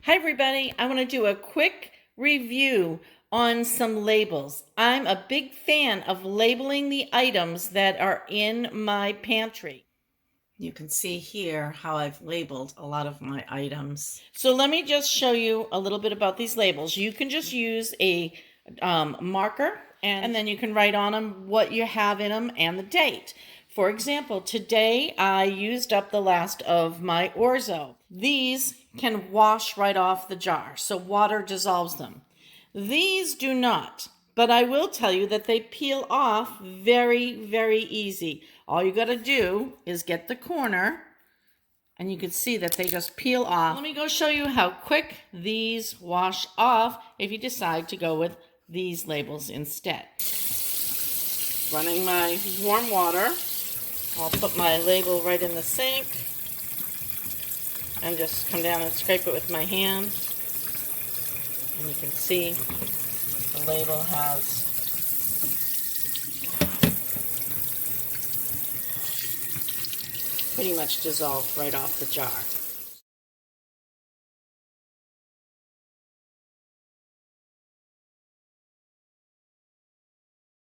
Hi everybody, I want to do a quick review on some labels. I'm a big fan of labeling the items that are in my pantry. You can see here how I've labeled a lot of my items. So let me just show you a little bit about these labels. You can just use a marker and then you can write on them what you have in them and the date. For example, today I used up the last of my orzo. These can wash right off the jar, so water dissolves them. These do not, but I will tell you that they peel off very, very easy. All you got to do is get the corner, and you can see that they just peel off. Let me go show you how quick these wash off if you decide to go with these labels instead. Running my warm water. I'll put my label right in the sink and just come down and scrape it with my hand. And you can see the label has pretty much dissolved right off the jar.